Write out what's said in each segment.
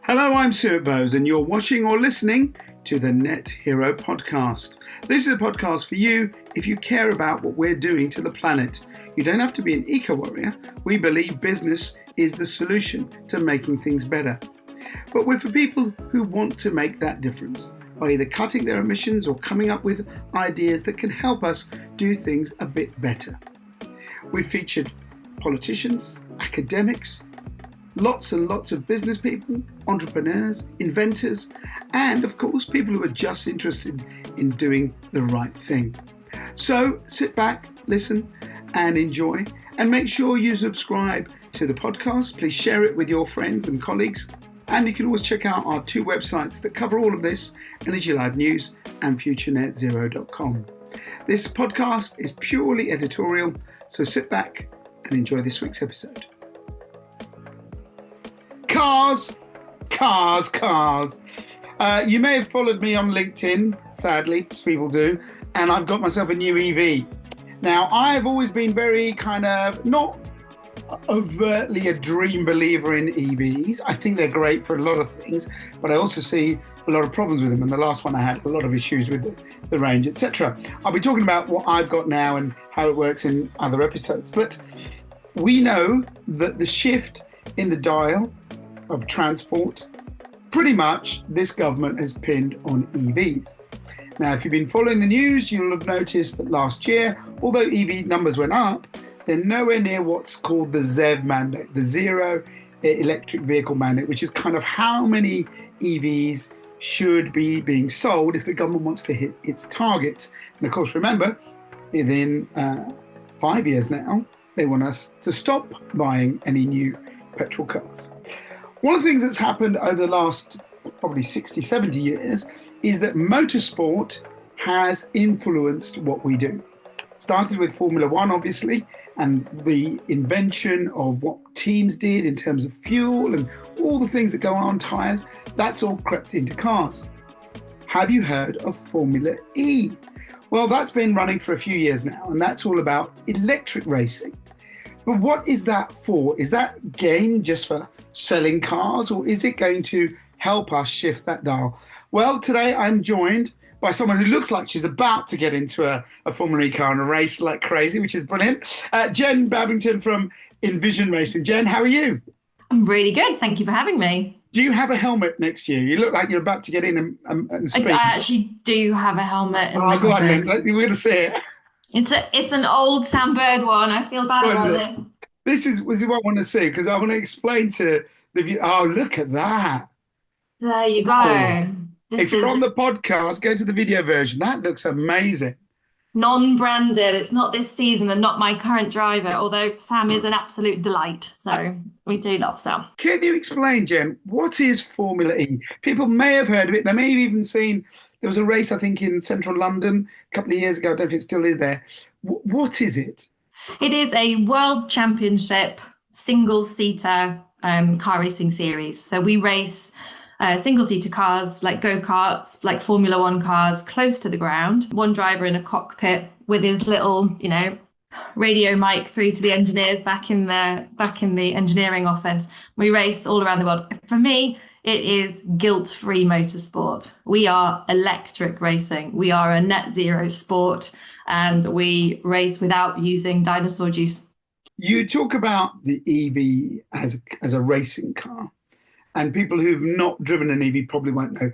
Hello, I'm Sumit, and you're watching or listening to the Net Hero podcast. This is a podcast for you if you care about what we're doing to the planet. You don't have to be an eco-warrior. We believe business is the solution to making things better. But we're for people who want to make that difference by either cutting their emissions or coming up with ideas that can help us do things a bit better. We've featured politicians, academics, lots and lots of business people, entrepreneurs, inventors, and of course people who are just interested in doing the right thing. So sit back, listen and enjoy, and make sure you subscribe to the podcast. Please share it with your friends and colleagues, and you can always check out our two websites that cover all of this, Energy Live News and futurenetzero.com. This podcast is purely editorial, so sit back and enjoy this week's episode. Cars. You may have followed me on LinkedIn, sadly, people do, and I've got myself a new EV. Now, I've always been very not overtly a dream believer in EVs. I think they're great for a lot of things, but I also see a lot of problems with them. And the last one I had a lot of issues with the range, etc. I'll be talking about what I've got now and how it works in other episodes. But we know that the shift in the dial of transport, pretty much this government has pinned on EVs. Now, if you've been following the news, you'll have noticed that last year, although EV numbers went up, they're nowhere near what's called the ZEV mandate, the Zero Electric Vehicle Mandate, which is kind of how many EVs should be being sold if the government wants to hit its targets. And of course, remember, within 5 years now, they want us to stop buying any new petrol cars. One of the things that's happened over the last probably 60, 70 years is that motorsport has influenced what we do. Started with Formula One, obviously, and the invention of what teams did in terms of fuel and all the things that go on tyres, that's all crept into cars. Have you heard of Formula E? Well, that's been running for a few years now, and that's all about electric racing. But what is that for? Is that gain just for selling cars, or is it going to help us shift that dial? Well, today I'm joined by someone who looks like she's about to get into a Formula E car and a race like crazy, which is brilliant. Jen Babington from Envision Racing. Jen, how are you? I'm really good. Thank you for having me. Do you have a helmet next to you? You look like you're about to get in and speak. I actually do have a helmet. Oh, go on, then. We're going to see it. It's an old Sam Bird one. I feel bad about this. This is what I want to see, because I want to explain to the view. Oh, look at that. There you go. Oh. If you're on the podcast, go to the video version. That looks amazing. Non-branded. It's not this season and not my current driver, although Sam is an absolute delight. So we do love Sam. Can you explain, Jen, what is Formula E? People may have heard of it. They may have even seen, there was a race, I think, in central London a couple of years ago. I don't know if it still is there. What is it? It is a world championship single-seater car racing series. So we race single-seater cars like go-karts, like Formula One cars, close to the ground. One driver in a cockpit with his little, radio mic through to the engineers back in the engineering office. We race all around the world. For me, it is guilt-free motorsport. We are electric racing. We are a net zero sport, and we race without using dinosaur juice. You talk about the EV as a racing car, and people who've not driven an EV probably won't know.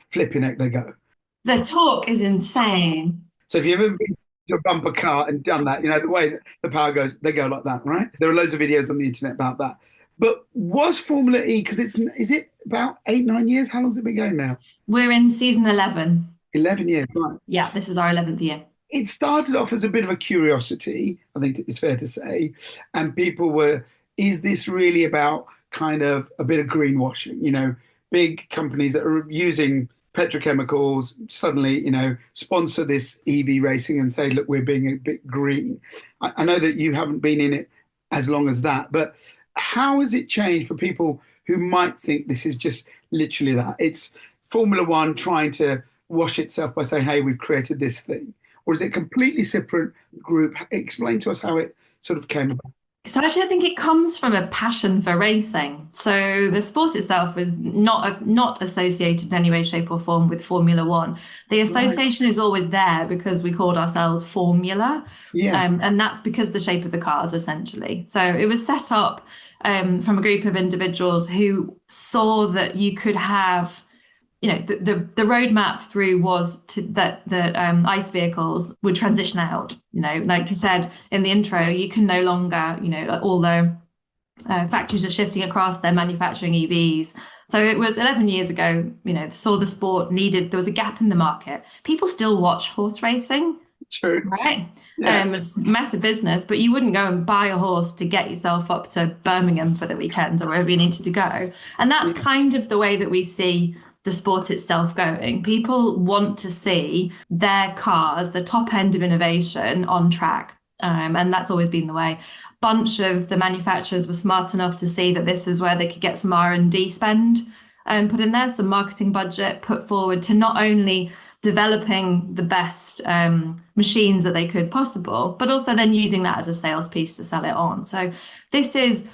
Flipping heck, they go. The torque is insane. So if you've ever been to a bumper car and done that, the way that the power goes, they go like that, right? There are loads of videos on the internet about that. But was Formula E, because is it about 8-9 years? How long has it been going now? We're in season 11. 11 years, right. Yeah, this is our 11th year. It started off as a bit of a curiosity, I think it's fair to say. And people were, is this really about kind of a bit of greenwashing? Big companies that are using petrochemicals suddenly, sponsor this EV racing and say, look, we're being a bit green. I know that you haven't been in it as long as that, but how has it changed for people who might think this is just literally that? It's Formula One trying to wash itself by saying, hey, we've created this thing. Or is it a completely separate group? Explain to us how it sort of came about. So actually, I think it comes from a passion for racing. So the sport itself is not associated in any way, shape, or form with Formula One. The Right. association is always there because we called ourselves Formula, Yes. and that's because the shape of the cars, essentially. So it was set up from a group of individuals who saw that you could have the roadmap through was that ICE vehicles would transition out. Like you said in the intro, you can no longer, although factories are shifting across, they're manufacturing EVs. So it was 11 years ago, saw the sport needed, there was a gap in the market. People still watch horse racing, True. right? Yeah. It's massive business, but you wouldn't go and buy a horse to get yourself up to Birmingham for the weekend or wherever you needed to go. And that's Yeah. kind of the way that we see the sport itself going. People want to see their cars, the top end of innovation on track. And that's always been the way. Bunch of the manufacturers were smart enough to see that this is where they could get some R&D spend put in there, some marketing budget put forward to not only developing the best machines that they could possible, but also then using that as a sales piece to sell it on. So this is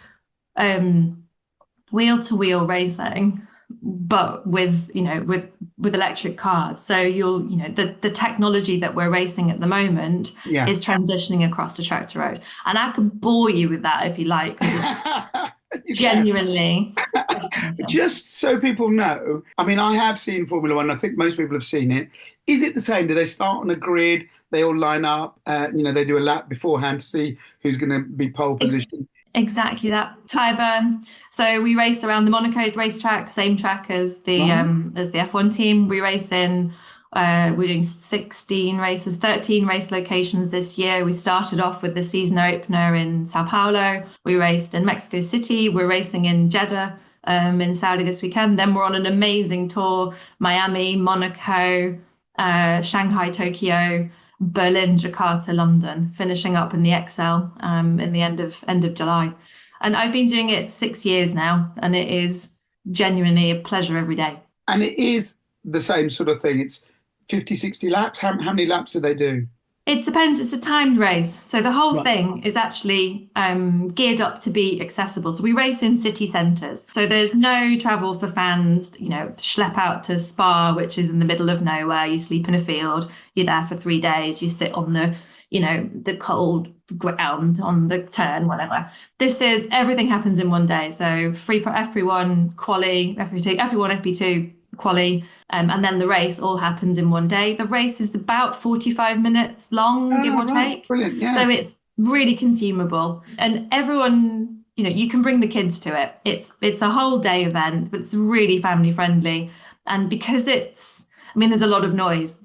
wheel to wheel racing, but with electric cars. So the technology that we're racing at the moment Yeah. is transitioning across to tractor road. And I could bore you with that if you like, because it's You can. genuinely fascinating. Just so people know, I mean, I have seen Formula One. I think most people have seen it. Is it the same? Do they start on a grid? They all line up. They do a lap beforehand to see who's going to be pole position. Exactly that tire burn. So we race around the Monaco racetrack, same track Right. as the F1 team. We race in we're doing 16 races, 13 race locations this year. We started off with the season opener in Sao Paulo. We raced in Mexico City. We're racing in Jeddah in Saudi this weekend. Then we're on an amazing tour: Miami, Monaco, Shanghai, Tokyo, Berlin, Jakarta, London, finishing up in the XL in the end of July. And I've been doing it 6 years now, and it is genuinely a pleasure every day. And it is the same sort of thing. It's 50, 60 laps. How many laps do they do? It depends. It's a timed race. So the whole Right. thing is actually geared up to be accessible. So we race in city centres. So there's no travel for fans, schlep out to Spa, which is in the middle of nowhere. You sleep in a field. You're there for 3 days. You sit on the cold ground on the turn, whatever. This is everything happens in one day. So free for F1, quali, F2, F1, FP2, quali, and then the race all happens in one day. The race is about 45 minutes long, give Oh, or right. take. Brilliant. Yeah. So it's really consumable. And everyone, you can bring the kids to it. It's a whole day event, but it's really family friendly. And because I mean, there's a lot of noise,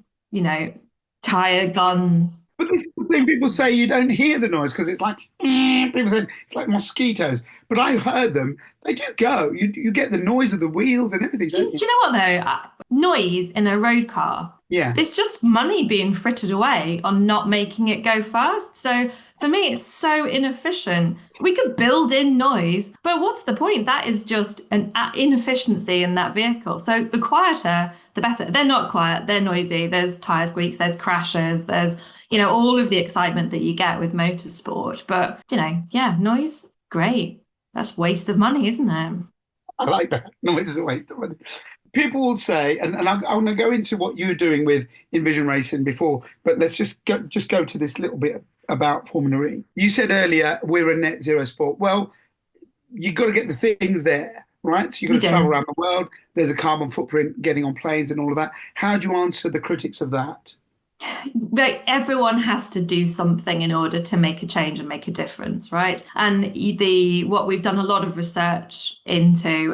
tire guns. But this is the thing people say you don't hear the noise because it's like, people say it's like mosquitoes. But I heard them. They do go. You get the noise of the wheels and everything, Do, don't do you? you know what though? Noise in a road car. Yeah. It's just money being frittered away on not making it go fast. So for me, it's so inefficient. We could build in noise, but what's the point? That is just an inefficiency in that vehicle. So the quieter, the better. They're not quiet, they're noisy. There's tire squeaks, there's crashes, there's, all of the excitement that you get with motorsport. But, yeah, noise, great. That's waste of money, isn't it? I like that. Noise is a waste of money. People will say, and I'm going to go into what you were doing with Envision Racing before, but let's just go to this little bit about Formula E. You said earlier we're a net zero sport. Well, you've got to get the things there, right? So you've We got to travel do. around the world. There's a carbon footprint getting on planes and all of that. How do you answer the critics of that? Like everyone has to do something in order to make a change and make a difference, right? And the what we've done a lot of research into,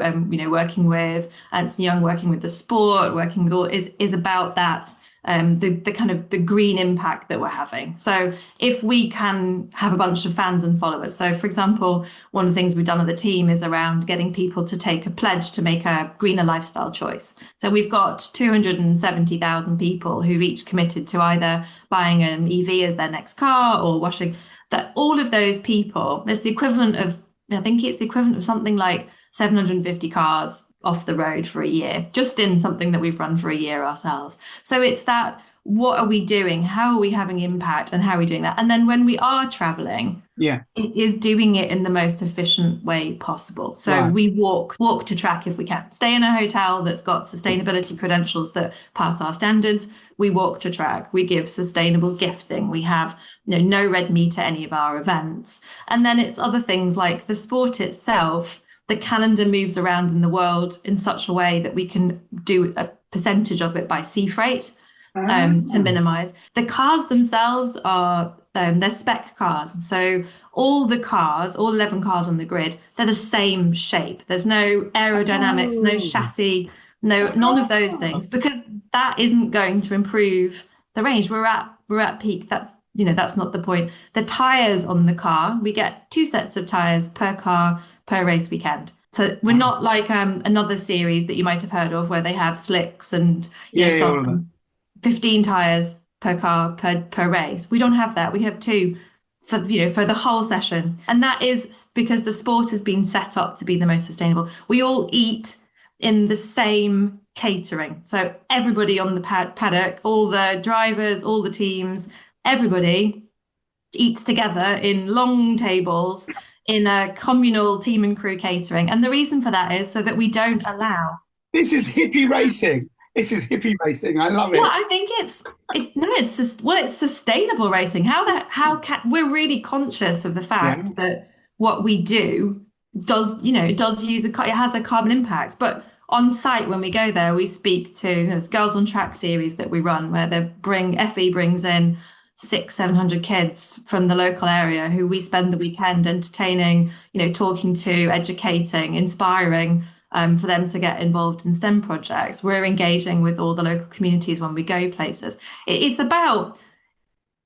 working with Ernst Young, working with the sport, working with all is about that. The kind of the green impact that we're having. So if we can have a bunch of fans and followers. So for example, one of the things we've done as a team is around getting people to take a pledge to make a greener lifestyle choice. So we've got 270,000 people who've each committed to either buying an EV as their next car or washing that. All of those people, it's the equivalent of, I think it's the equivalent of something like 750 cars off the road for a year, just in something that we've run for a year ourselves. So it's that what are we doing? How are we having impact? And how are we doing that? And then when we are traveling, Yeah. it is doing it in the most efficient way possible. So Right. we walk to track if we can. Stay in a hotel that's got sustainability credentials that pass our standards. We walk to track. We give sustainable gifting. We have no red meat at any of our events. And then it's other things like the sport itself. The calendar moves around in the world in such a way that we can do a percentage of it by sea freight. To minimize. The cars themselves are they're spec cars. So all 11 cars on the grid, they're the same shape. There's no aerodynamics, no chassis, none of those things, because that isn't going to improve the range. We're at peak. That's not the point. The tires on the car, we get 2 sets of tires per car per race weekend. So we're not like another series that you might have heard of where they have slicks and some 15 tires per car per race. We don't have that. We have 2 for the whole session. And that is because the sport has been set up to be the most sustainable. We all eat in the same catering. So everybody on the paddock, all the drivers, all the teams, everybody eats together in long tables in a communal team and crew catering. And the reason for that is so that we don't allow. This is hippie racing. This is hippie racing. I love it. Well, I think it's sustainable racing. We're really conscious of the fact that what we do does it has a carbon impact. But on site when we go there, we speak to there's Girls on Track series that we run where FE brings in 600-700 kids from the local area who we spend the weekend entertaining, talking to, educating, inspiring. For them to get involved in STEM projects. We're engaging with all the local communities when we go places. It's about,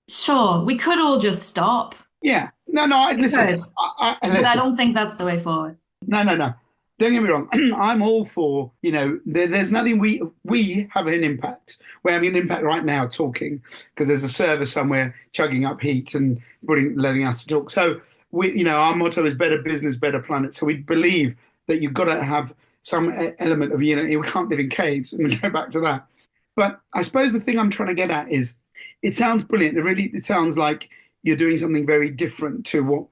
sure, we could all just stop. Yeah. No, listen. But I don't think that's the way forward. No. Don't get me wrong. I'm all for, there's nothing we have an impact. We're having an impact right now talking because there's a server somewhere chugging up heat and letting us talk. So our motto is better business, better planet. So we believe that you've got to have some element of, we can't live in caves, and we'll go back to that. But I suppose the thing I'm trying to get at is, it sounds brilliant. It sounds like you're doing something very different to what,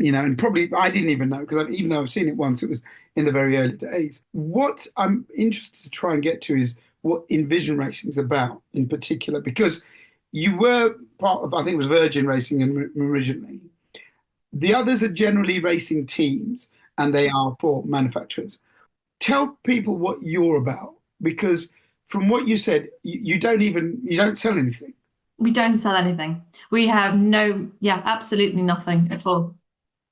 and probably I didn't even know, because even though I've seen it once, it was in the very early days. What I'm interested to try and get to is what Envision Racing is about in particular, because you were part of, I think it was Virgin Racing originally. The others are generally racing teams, and they are for manufacturers. Tell people what you're about, because from what you said, you don't sell anything. We don't sell anything. We have absolutely nothing at all.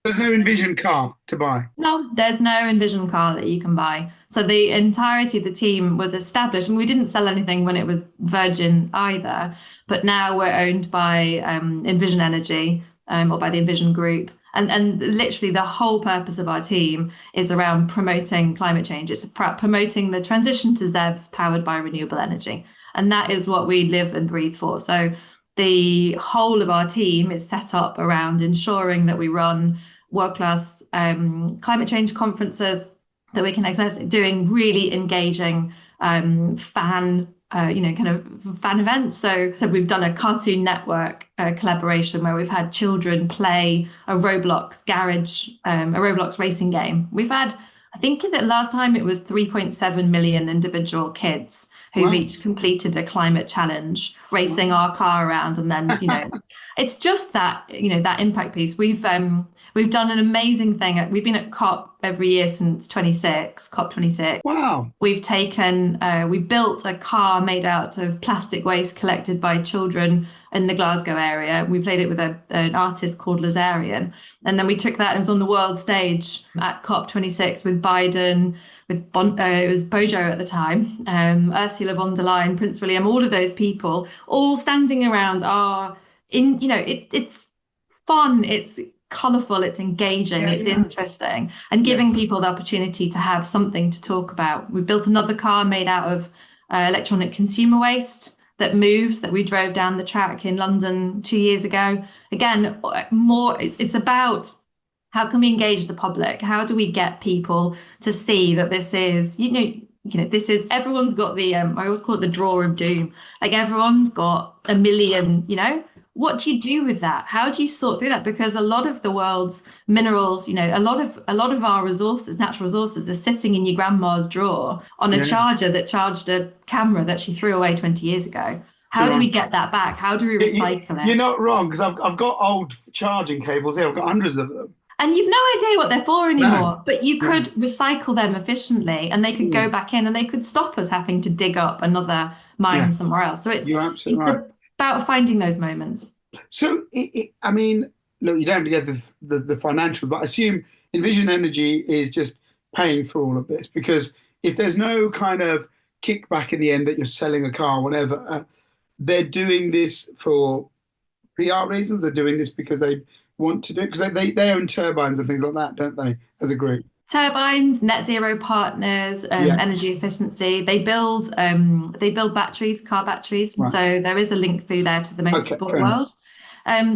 There's no Envision car to buy. No, there's no Envision car that you can buy. So the entirety of the team was established, and we didn't sell anything when it was Virgin either. But now we're owned by Envision Energy or by the Envision Group. And literally the whole purpose of our team is around promoting climate change. It's promoting the transition to ZEVs powered by renewable energy. And that is what we live and breathe for. So the whole of our team is set up around ensuring that we run world-class climate change conferences that we can access, doing really engaging fan events. So we've done a Cartoon Network collaboration where we've had children play a Roblox racing game. We've had, I think that last time it was 3.7 million individual kids who've each completed a climate challenge, racing our car around. And then, it's just that, that impact piece. We've done an amazing thing. We've been at COP every year since COP26. Wow. We built a car made out of plastic waste collected by children in the Glasgow area. We played it with an artist called Lazarian. And then we took that and it was on the world stage at COP26 with Biden, it was Bojo at the time, Ursula von der Leyen, Prince William, all of those people, all standing around it's fun, it's colourful, it's engaging, it's interesting, and giving people the opportunity to have something to talk about. We built another car made out of electronic consumer waste that moves, that we drove down the track in London 2 years ago. Again, it's about how can we engage the public? How do we get people to see that this is, this is, everyone's got the, I always call it the drawer of doom. Like everyone's got a million, what do you do with that? How do you sort through that? Because a lot of the world's minerals, a lot of our resources, natural resources, are sitting in your grandma's drawer on a charger that charged a camera that she threw away 20 years ago. How do we get that back? How do we recycle it? You're not wrong, because I've got old charging cables here. I've got hundreds of them. And you've no idea what they're for anymore, but you could recycle them efficiently and they could go back in and they could stop us having to dig up another mine somewhere else. So You're absolutely right. About finding those moments. So, I mean, look, you don't have to get the financials, but I assume Envision Energy is just paying for all of this, because if there's no kind of kickback in the end that you're selling a car or whatever, they're doing this for PR reasons. They're doing this because they want to do it, because they own turbines and things like that, don't they, as a group? Turbines, net zero partners, energy efficiency. They build batteries, car batteries. Right. So there is a link through there to the motorsport world.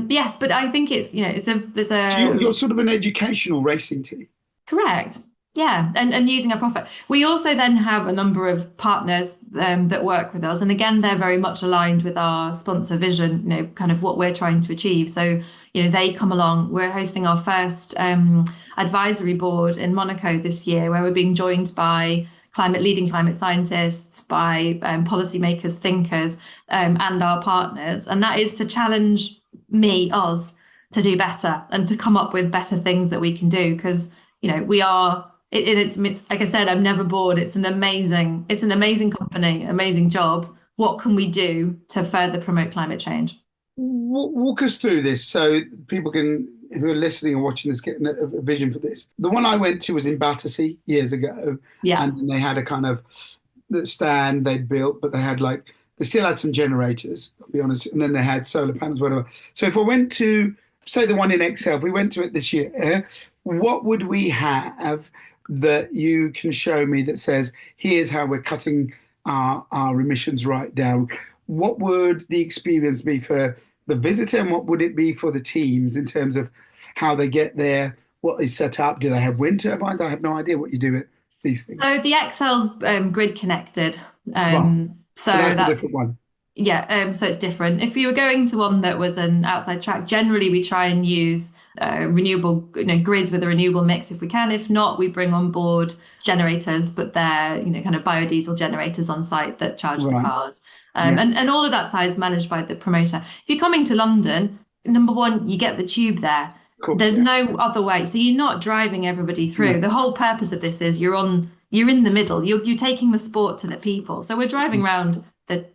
Yes, but I think it's there's a. So you're sort of an educational racing team. Correct. Yeah, and using our profit. We also then have a number of partners that work with us, and again, they're very much aligned with our sponsor vision. Kind of what we're trying to achieve. So they come along. We're hosting our first advisory board in Monaco this year, where we're being joined by leading climate scientists, by policymakers, thinkers, and our partners, and that is to challenge us to do better and to come up with better things that we can do, because we are. It's like I said, I'm never bored. It's an amazing company, amazing job. What can we do to further promote climate change? Walk us through this so people who are listening and watching this, get a vision for this. The one I went to was in Battersea years ago. Yeah. And they had a kind of stand they'd built, but they still had some generators, I'll be honest. And then they had solar panels, whatever. So if I went to, say, the one in Excel, if we went to it this year, what would we have that you can show me that says, here's how we're cutting our emissions right down? What would the experience be for the visitor, and what would it be for the teams in terms of how they get there, what is set up? Do they have wind turbines? I have no idea what you do with these things. So the Excel's grid connected. Right. So that's a different one. Yeah, so it's different. If you were going to one that was an outside track, generally we try and use renewable grids with a renewable mix if we can. If not, we bring on board generators, but they're kind of biodiesel generators on site that charge the cars. And all of that side is managed by the promoter. If you're coming to London, number one, you get the tube there. There's no other way. So you're not driving everybody through. The whole purpose of this is you're in the middle. You're taking the sport to the people. So we're driving around the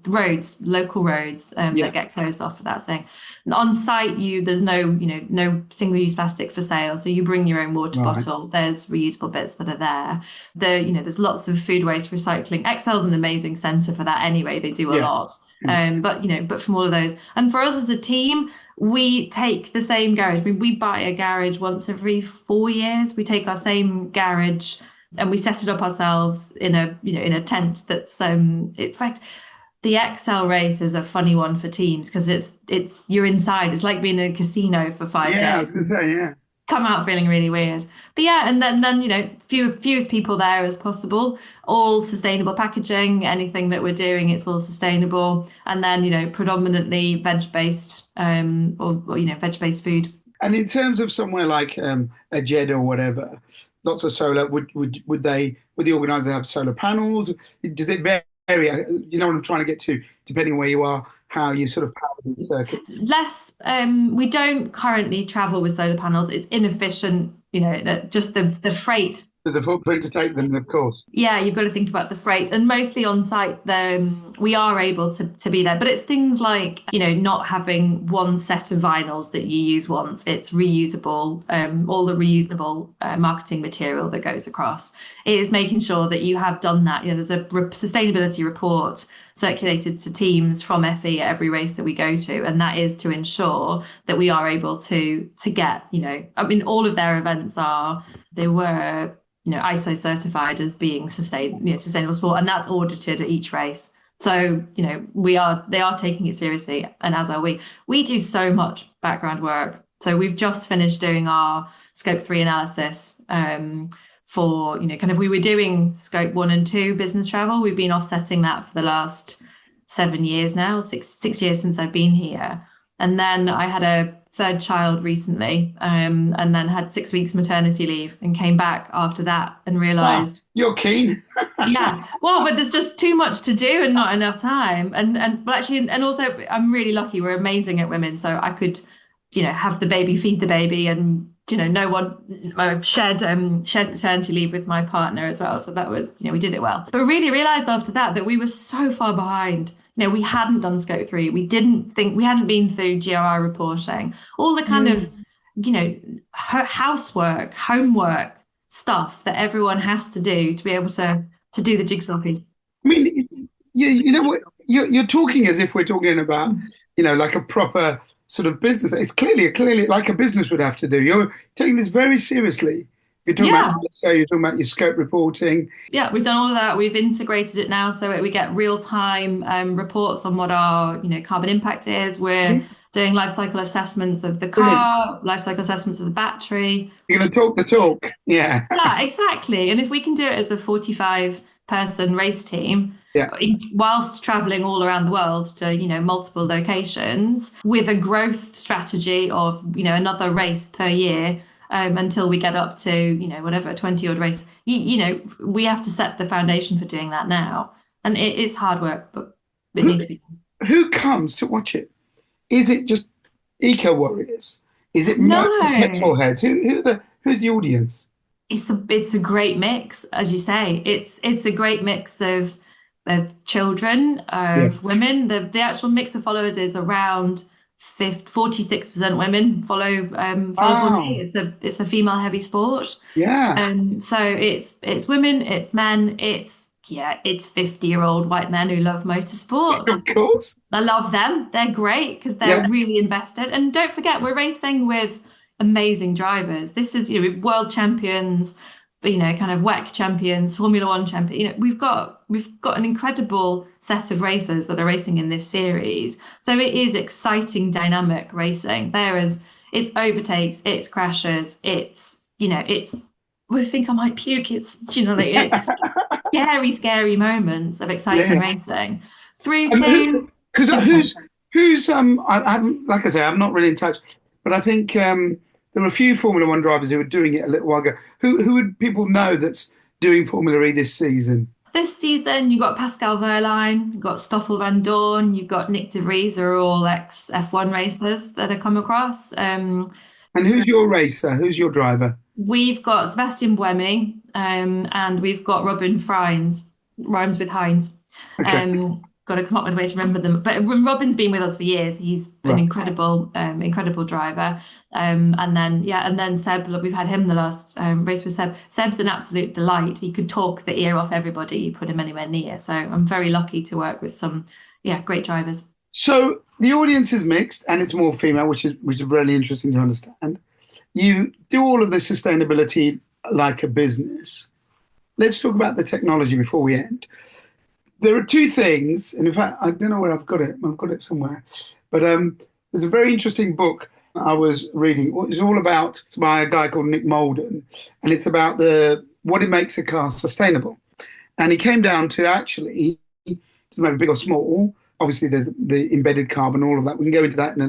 roads, local roads that get closed off for that thing. And on site, there's no single-use plastic for sale. So you bring your own water bottle. There's reusable bits that are there. There's lots of food waste recycling. Excel's an amazing centre for that anyway. They do a lot. But from all of those, and for us as a team, we take the same garage. We buy a garage once every 4 years. We take our same garage and we set it up ourselves in a tent that's in fact, the Excel race is a funny one for teams because it's you're inside. It's like being in a casino for 5 days. I was gonna say, come out feeling really weird. But and then fewest people there as possible, all sustainable packaging, anything that we're doing, it's all sustainable. And then predominantly veg-based veg-based food. And in terms of somewhere like a Jeddah or whatever, lots of solar, would the organizer have solar panels? Does it vary? You know what I'm trying to get to, depending on where you are, how you sort of power these circuits? Less. We don't currently travel with solar panels. It's inefficient. Just the freight. There's a footprint to take them, of course. Yeah, you've got to think about the freight, and mostly on site. We are able to be there, but it's things like not having one set of vinyls that you use once. It's reusable. All the reusable marketing material that goes across. It is making sure that you have done that. There's a sustainability report circulated to teams from FE at every race that we go to, and that is to ensure that we are able to get all of their events were ISO certified as being sustainable sport, and that's audited at each race. So they are taking it seriously, and as are we. We do so much background work. So we've just finished doing our scope 3 analysis for, kind of, we were doing scope 1 and 2 business travel. We've been offsetting that for the last 7 years now, six years since I've been here. And then I had a third child recently, and then had 6 weeks maternity leave and came back after that and realized, you're keen. yeah, well, but there's just too much to do and not enough time. But actually, and also I'm really lucky. We're amazing at women. So I could, have the baby, feed the baby, and no one, I shared maternity leave with my partner as well. So that was, we did it well. But really realized after that we were so far behind. We hadn't done scope 3. We hadn't been through GRI reporting, all the kind of, housework, homework stuff that everyone has to do to be able to do the jigsaw piece. I mean, you know what, you're talking as if we're talking about, like a proper sort of business. It's clearly like a business would have to do. You're taking this very seriously. You're talking you're talking about your scope reporting. Yeah, we've done all of that. We've integrated it now so we get real-time reports on what our carbon impact is. We're doing life cycle assessments of the car, life cycle assessments of the battery. You're going to talk the talk. Yeah. Yeah, exactly. And if we can do it as a 45-person race team, whilst traveling all around the world to multiple locations with a growth strategy of another race per year, until we get up to whatever 20-odd race, we have to set the foundation for doing that now, and it is hard work, but it needs to be done. Who comes to watch it? Is it just eco warriors? Is it petrol heads? Who's the audience? It's a great mix, as you say. It's a great mix of children, of women. The actual mix of followers is around 46% women follow for me. It's a female heavy sport. Yeah. So it's women, it's men, it's 50-year-old white men who love motorsport. Of course. I love them. They're great because they're really invested. And don't forget, we're racing with amazing drivers. This is world champions, kind of WEC champions, Formula One champion. We've got an incredible set of racers that are racing in this series. So it is exciting, dynamic racing. It's overtakes, it's crashes, it's I think I might puke. It's it's scary moments of exciting racing through to because who's like I say, I'm not really in touch, but I think there were a few Formula One drivers who were doing it a little while ago. Who would people know that's doing Formula E this season? This season, you've got Pascal Wehrlein, you've got Stoffel van Dorn, you've got Nick de Vries, are all ex-F1 racers that have come across. And who's your racer? Who's your driver? We've got Sebastian Buemi, and we've got Robin Freins, rhymes with Heinz. Okay. Got to come up with a way to remember them. But Robin's been with us for years. He's an incredible driver. And then Seb, we've had him the last race with Seb. Seb's an absolute delight. He could talk the ear off everybody you put him anywhere near. So I'm very lucky to work with some great drivers. So the audience is mixed and it's more female, which is really interesting to understand. You do all of the sustainability like a business. Let's talk about the technology before we end. There are two things, and in fact, I don't know where I've got it. I've got it somewhere. But there's a very interesting book I was reading. It's all about, it's by a guy called Nick Molden, and it's about what it makes a car sustainable. And he came down to actually, it doesn't matter big or small, obviously there's the embedded carbon, all of that. We can go into that in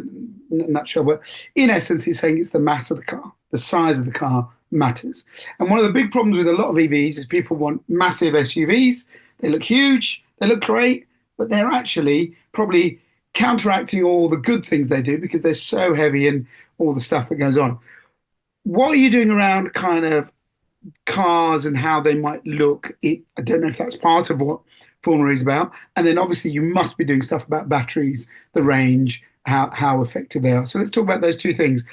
a nutshell. But in essence, he's saying it's the mass of the car, the size of the car matters. And one of the big problems with a lot of EVs is people want massive SUVs. They look huge, they look great, but they're actually probably counteracting all the good things they do because they're so heavy and all the stuff that goes on. What are you doing around kind of cars and how they might look? I don't know if that's part of what Formula is about. And then obviously you must be doing stuff about batteries, the range, how effective they are. So let's talk about those two things.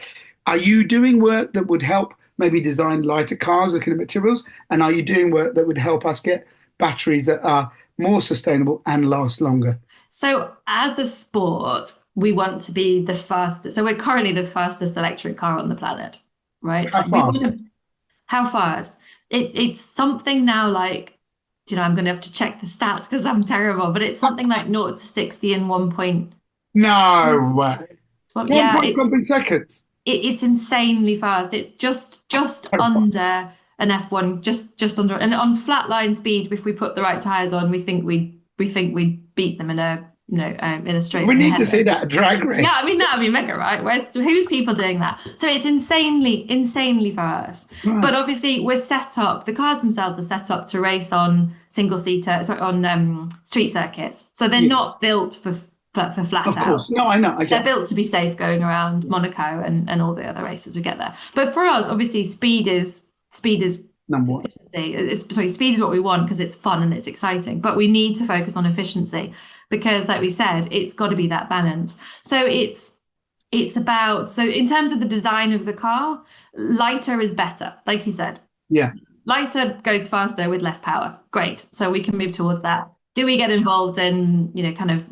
Are you doing work that would help maybe design lighter cars, looking at materials? And are you doing work that would help us get batteries that are more sustainable and last longer? So as a sport, we want to be the fastest. So we're currently the fastest electric car on the planet, right? How fast? How fast? It's something now like, I'm going to have to check the stats because I'm terrible, but it's something like 0 to 60 in 1 point. No way. Well, 1 point something seconds. It's insanely fast. It's just under an F1 just under, and on flat line speed, if we put the right tires on, we think we'd beat them in a in a straight. We need to see that drag race. Yeah, I mean that would be mega, right? Who's people doing that? So it's insanely fast. Right. But obviously, we're set up. The cars themselves are set up to race on on street circuits. So they're not built for flat out. Of course, no, I know. They're built to be safe going around Monaco and all the other races we get there. But for us, obviously, speed is number one. Speed is what we want because it's fun and it's exciting. But we need to focus on efficiency because, like we said, it's got to be that balance. So it's about, so in terms of the design of the car, lighter is better, like you said. Yeah. Lighter goes faster with less power. Great. So we can move towards that. Do we get involved in, kind of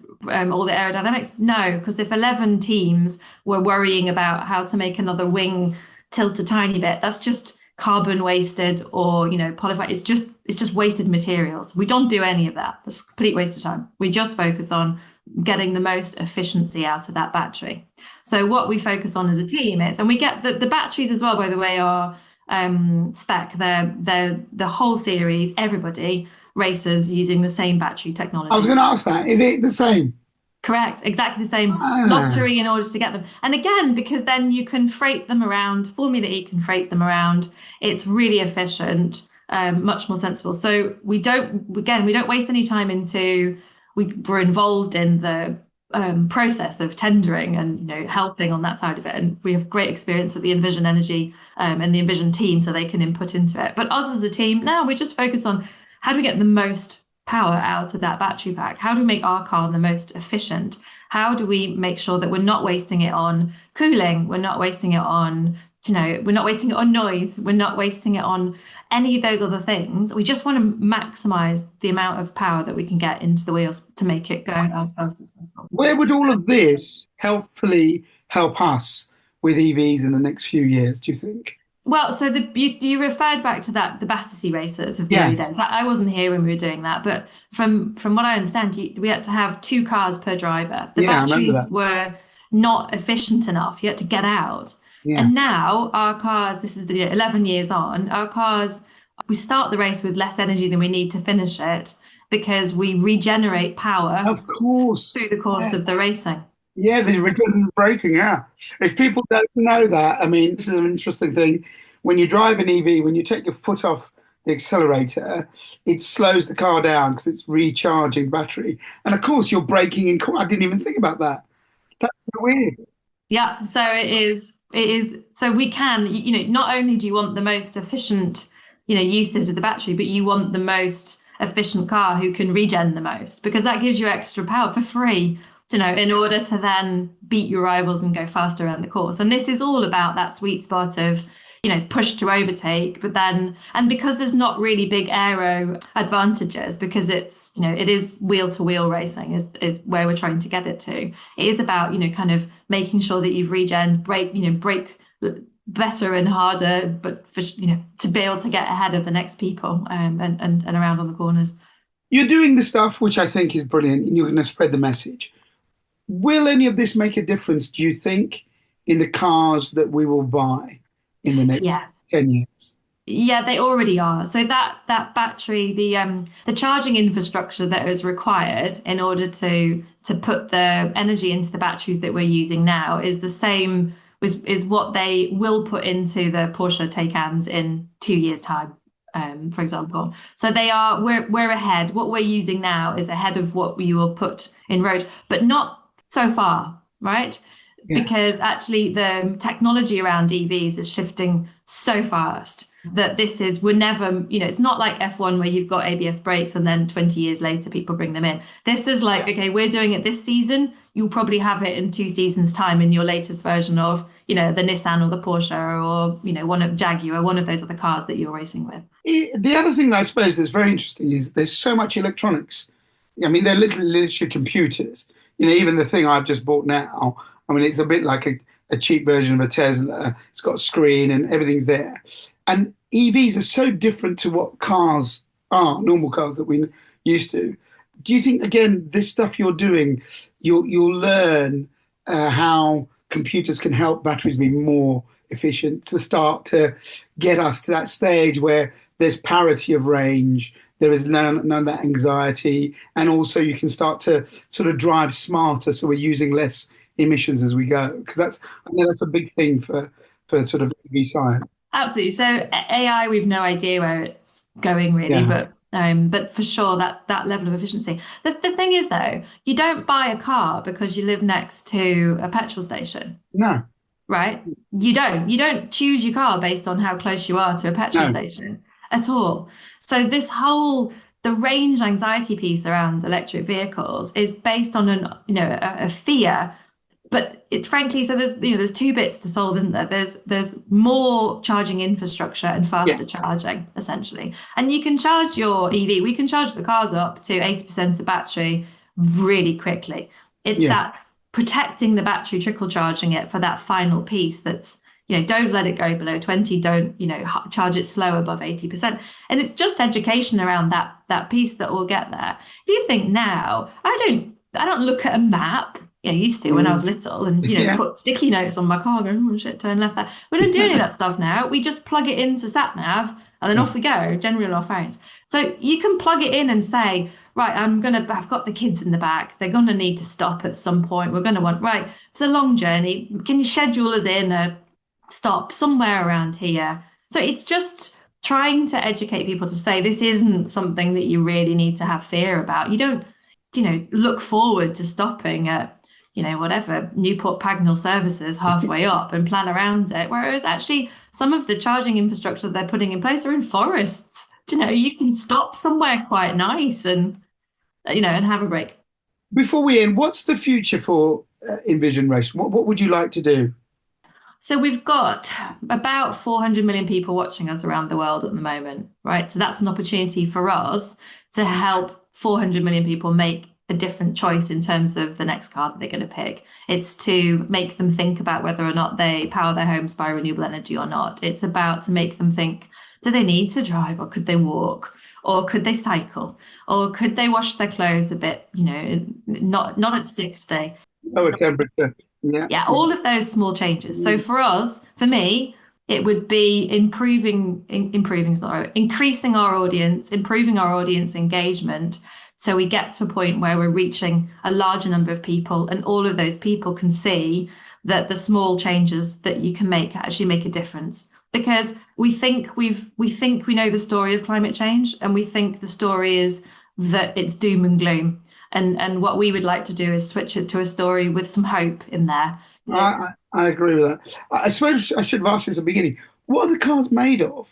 all the aerodynamics? No, because if 11 teams were worrying about how to make another wing tilt a tiny bit, that's just carbon wasted or, polyfied. It's just wasted materials. We don't do any of that. That's a complete waste of time. We just focus on getting the most efficiency out of that battery. So what we focus on as a team is, and we get the batteries as well, by the way, are spec. They're the whole series, everybody races using the same battery technology. I was going to ask that. Is it the same? Correct, exactly the same lottery in order to get them. And again, because then you can freight them around, Formula E can freight them around. It's really efficient, much more sensible. So we don't waste any time we're involved in the process of tendering and helping on that side of it. And we have great experience at the Envision Energy and the Envision team, so they can input into it. But us as a team, now we just focus on how do we get the most power out of that battery pack? How do we make our car the most efficient? How do we make sure that we're not wasting it on cooling? We're not wasting it on, we're not wasting it on noise. We're not wasting it on any of those other things. We just want to maximize the amount of power that we can get into the wheels to make it go as fast as possible. Where would all of this helpfully help us with EVs in the next few years, do you think? Well, so you referred back to the Battersea races of the early days. I wasn't here when we were doing that, but from what I understand, we had to have 2 cars per driver. The batteries were not efficient enough. You had to get out. Yeah. And now our cars, this is 11 years on, our cars, we start the race with less energy than we need to finish it because we regenerate power, of course, through the course of the racing. Yeah, the redundant braking, yeah. If people don't know that, I mean, this is an interesting thing. When you drive an EV, when you take your foot off the accelerator, it slows the car down because it's recharging battery. And of course, you're braking in. I didn't even think about that. That's so weird. Yeah, so it is. So we can, not only do you want the most efficient, usage of the battery, but you want the most efficient car who can regen the most, because that gives you extra power for free. In order to then beat your rivals and go faster around the course. And this is all about that sweet spot of, push to overtake, but then, and because there's not really big aero advantages, because it's, it is wheel to wheel racing is where we're trying to get it to. It is about, kind of making sure that you've brake better and harder, but for, to be able to get ahead of the next people and around on the corners. You're doing the stuff which I think is brilliant, and you're going to spread the message. Will any of this make a difference, do you think, in the cars that we will buy in the next 10 years? Yeah, they already are. So that battery, the charging infrastructure that is required in order to put the energy into the batteries that we're using now is the same, is what they will put into the Porsche Taycans in 2 years' time. For example, so we're ahead. What we're using now is ahead of what you will put in road, but not so far, right? Yeah. Because actually the technology around EVs is shifting so fast that we're never, it's not like F1 where you've got ABS brakes and then 20 years later people bring them in. This is like, okay, we're doing it this season. You'll probably have it in 2 seasons' time in your latest version of, the Nissan or the Porsche or, one of Jaguar, one of those other cars that you're racing with. The other thing that I suppose that's very interesting is there's so much electronics. I mean, they're literally computers. Even the thing I've just bought now, I mean, it's a bit like a cheap version of a Tesla. It's got a screen and everything's there. And EVs are so different to what cars are, normal cars that we used to. Do you think, again, this stuff you're doing, you'll learn how computers can help batteries be more efficient to start to get us to that stage where there's parity of range, there is none of that anxiety, and also you can start to sort of drive smarter, so we're using less emissions as we go, because I know that's a big thing for sort of EV science. Absolutely. So AI, we've no idea where it's going really, but for sure that level of efficiency. The thing is though, you don't buy a car because you live next to a petrol station. No. Right? You don't choose your car based on how close you are to a petrol station at all. So the range anxiety piece around electric vehicles is based on a fear. But frankly, so there's two bits to solve, isn't there? There's more charging infrastructure and faster charging, essentially. And you can charge your EV. We can charge the cars up to 80% of battery really quickly. It's that protecting the battery, trickle charging it for that final piece that's, don't let it go below 20, don't, charge it slow above 80%. And it's just education around that piece that will get there. If you think now, I don't look at a map. I used to when I was little and, put sticky notes on my car going, oh shit, turn left there. We don't do any of that stuff now. We just plug it into SatNav and then off we go, generally on our phones. So you can plug it in and say, right, I've got the kids in the back. They're going to need to stop at some point. We're going to right, it's a long journey. Can you schedule us in a stop somewhere around here? So it's just trying to educate people to say this isn't something that you really need to have fear about. You don't, look forward to stopping at, whatever, Newport Pagnell services halfway up and plan around it. Whereas actually some of the charging infrastructure that they're putting in place are in forests. You can stop somewhere quite nice and, and have a break. Before we end, what's the future for Envision Racing? What would you like to do? So we've got about 400 million people watching us around the world at the moment, right? So that's an opportunity for us to help 400 million people make a different choice in terms of the next car that they're going to pick. It's to make them think about whether or not they power their homes by renewable energy or not. It's about to make them think, do they need to drive or could they walk? Or could they cycle? Or could they wash their clothes a bit, not at 60? Lower temperature. Yeah, all of those small changes. So for us, for me, it would be increasing our audience, improving our audience engagement. So we get to a point where we're reaching a larger number of people and all of those people can see that the small changes that you can make actually make a difference. Because we think we know the story of climate change and we think the story is that it's doom and gloom. And what we would like to do is switch it to a story with some hope in there. I agree with that. I suppose I should have asked you at the beginning, what are the cars made of?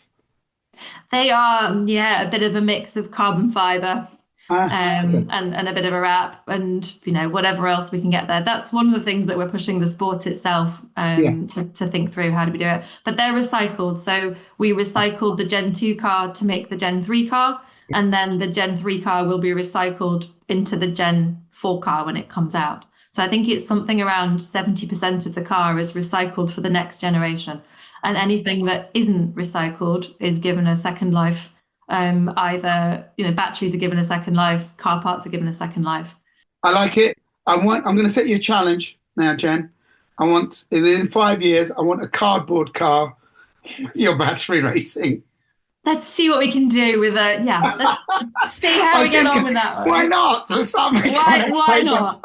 They are, a bit of a mix of carbon fibre and a bit of a wrap and, whatever else we can get there. That's one of the things that we're pushing the sport itself to think through, how do we do it? But they're recycled. So we recycled the Gen 2 car to make the Gen 3 car. And then the Gen 3 car will be recycled into the Gen 4 car when it comes out. So I think it's something around 70% of the car is recycled for the next generation. And anything that isn't recycled is given a second life. Either, batteries are given a second life, car parts are given a second life. I like it. I'm going to set you a challenge now, Jen. I want, within 5 years, I want a cardboard car with your battery racing. Let's see what we can do with it. Let's see how we get on with that one. Why not? So why not?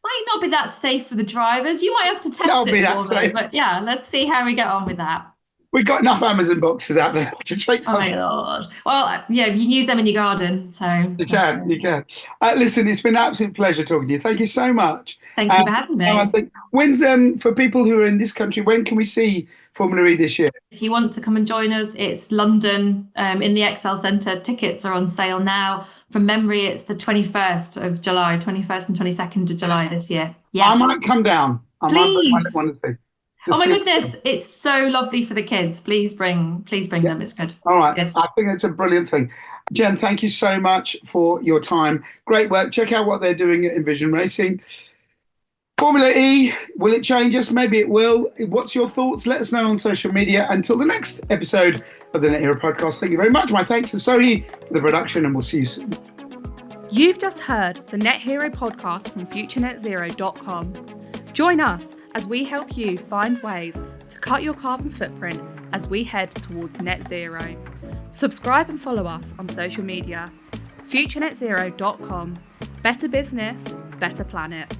Might not be that safe for the drivers. You might have to test it for them. But let's see how we get on with that. We've got enough Amazon boxes out there to take some. Oh my God. Well, you can use them in your garden. So you can. Listen, it's been an absolute pleasure talking to you. Thank you so much. Thank you for having me. I think when's for people who are in this country, when can we see Formula E this year? If you want to come and join us, it's London in the Excel Centre. Tickets are on sale now. From memory, it's the 21st of July, 21st and 22nd of July this year. Yeah. I might come down. Please. I might want to see. Oh my goodness, it's so lovely for the kids. Please bring them. It's good. All right. Good. I think it's a brilliant thing. Jen, thank you so much for your time. Great work. Check out what they're doing at Envision Racing. Formula E, will it change us? Maybe it will. What's your thoughts? Let us know on social media. Until the next episode of the Net Hero podcast, thank you very much. My thanks to Sohi for the production, and we'll see you soon. You've just heard the Net Hero podcast from FutureNetZero.com. Join us as we help you find ways to cut your carbon footprint as we head towards net zero. Subscribe and follow us on social media. futurenetzero.com. Better business, better planet.